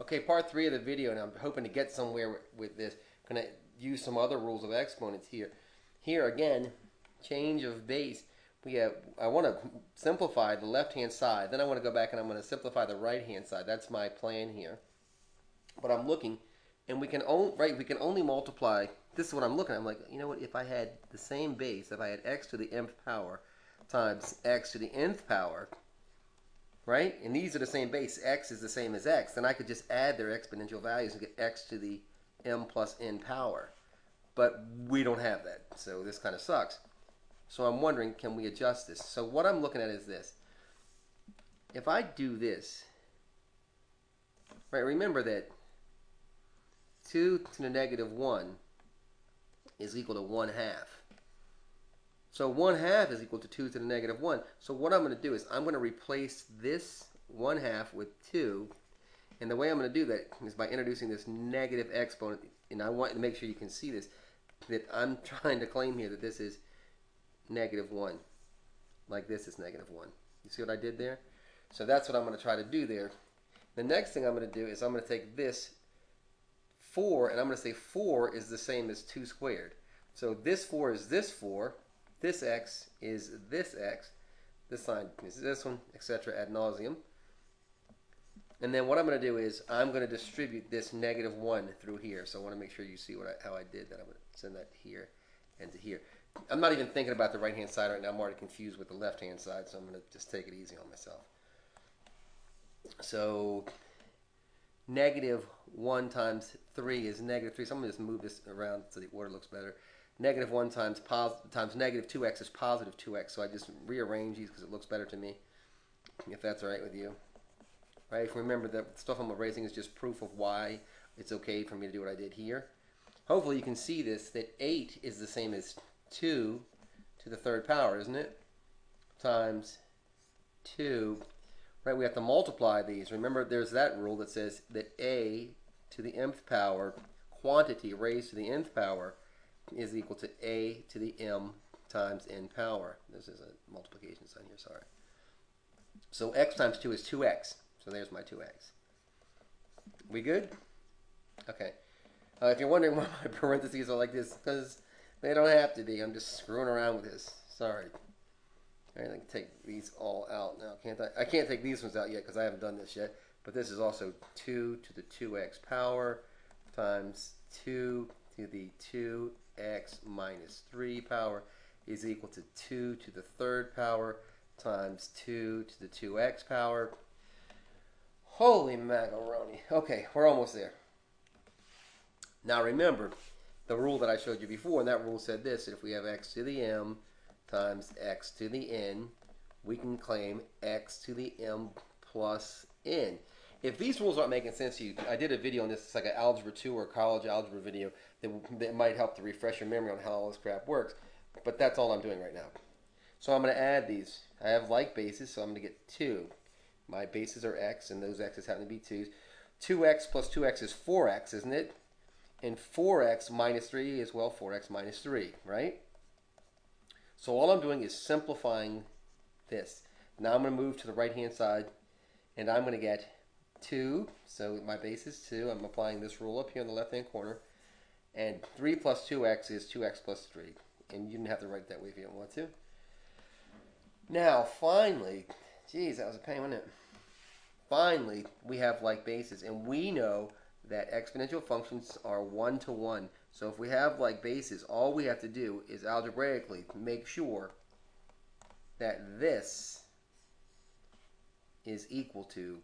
Okay, part 3 of the video, and I'm hoping to get somewhere with this. I'm going to use some other rules of exponents here. Here again, change of base. I want to simplify the left-hand side. Then I want to go back and I'm going to simplify the right-hand side. That's my plan here. But I'm looking, and we can only multiply. This is what I'm looking at. I'm like, you know what? If I had the same base, if I had x to the mth power times x to the nth power, right? And these are the same base. X is the same as x. Then I could just add their exponential values and get x to the m plus n power. But we don't have that, so this kind of sucks. So I'm wondering, can we adjust this? So what I'm looking at is this. If I do this, right, remember that 2 to the negative 1 is equal to 1/2. So 1/2 is equal to 2 to the negative 1. So what I'm going to do is I'm going to replace this 1/2 with 2. And the way I'm going to do that is by introducing this negative exponent. And I want to make sure you can see this, that I'm trying to claim here that this is negative 1. Like this is negative 1. You see what I did there? So that's what I'm going to try to do there. The next thing I'm going to do is I'm going to take this 4, and I'm going to say 4 is the same as 2 squared. So this 4 is this 4. This x is this x. This sign is this one, etc. ad nauseum. And then what I'm going to do is I'm going to distribute this negative 1 through here. So I want to make sure you see how I did that. I'm going to send that here and to here. I'm not even thinking about the right-hand side right now. I'm already confused with the left-hand side, so I'm going to just take it easy on myself. So negative 1 times 3 is negative 3. So I'm going to just move this around so the order looks better. Negative 1 times negative 2x is positive 2x. So I just rearrange these because it looks better to me, if that's all right with you. Right? Remember that stuff I'm erasing is just proof of why it's okay for me to do what I did here. Hopefully you can see this, that 8 is the same as 2 to the 3rd power, isn't it? Times 2. Right, we have to multiply these. Remember, there's that rule that says that a to the mth power, quantity raised to the nth power, is equal to a to the m times n power. This is a multiplication sign here, sorry. So x times 2 is 2x. So there's my 2x. We good? Okay. If you're wondering why my parentheses are like this, because they don't have to be. I'm just screwing around with this. Sorry. All right, I can take these all out now, can't I? I can't take these ones out yet because I haven't done this yet. But this is also 2 to the 2x power times 2 to the 2x minus 3 power is equal to 2 to the 3rd power times 2 to the 2x power. Holy macaroni. Okay, we're almost there. Now remember the rule that I showed you before, and that rule said this: that if we have x to the m times x to the n, we can claim x to the m plus n. If these rules aren't making sense to you, I did a video on this. It's like an Algebra 2 or college algebra video that might help to refresh your memory on how all this crap works. But that's all I'm doing right now. So I'm going to add these. I have like bases, so I'm going to get 2. My bases are x, and those x's happen to be 2's. 2x plus 2x is 4x, isn't it? And 4x minus 3 is, well, 4x minus 3, right? So all I'm doing is simplifying this. Now I'm going to move to the right-hand side, and I'm going to get 2. So my base is 2. I'm applying this rule up here in the left-hand corner. And 3 plus 2x is 2x plus 3. And you didn't have to write it that way if you don't want to. Now, finally, geez, that was a pain, wasn't it? Finally, we have like bases, and we know that exponential functions are 1-to-1. So if we have like bases, all we have to do is algebraically make sure that this is equal to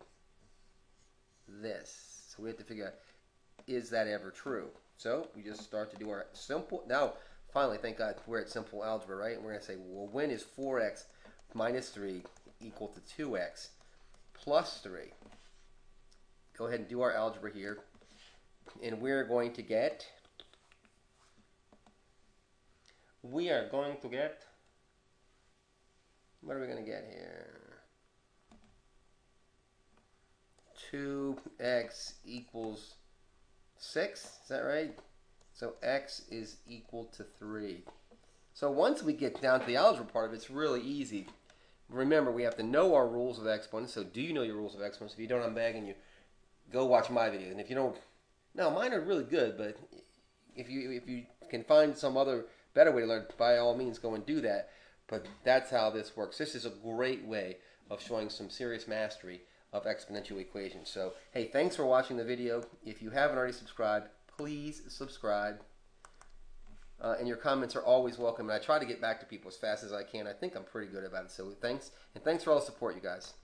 this. So we have to figure out, is that ever true? So we just start to do our simple. Now, finally, thank God, we're at simple algebra, right? And we're going to say, well, when is 4x minus 3 equal to 2x plus 3? Go ahead and do our algebra here. And we're going to get, what are we going to get here? 2x equals 6, is that right? So x is equal to 3. So once we get down to the algebra part of it, it's really easy. Remember, we have to know our rules of exponents. So do you know your rules of exponents? If you don't, I'm begging you. go watch my videos. And if you don't, no, mine are really good, but if you can find some other better way to learn, by all means, go and do that. But that's how this works. This is a great way of showing some serious mastery of exponential equations. So, hey, thanks for watching the video. If you haven't already subscribed, please subscribe. And your comments are always welcome. And I try to get back to people as fast as I can. I think I'm pretty good about it. So thanks, and thanks for all the support, you guys.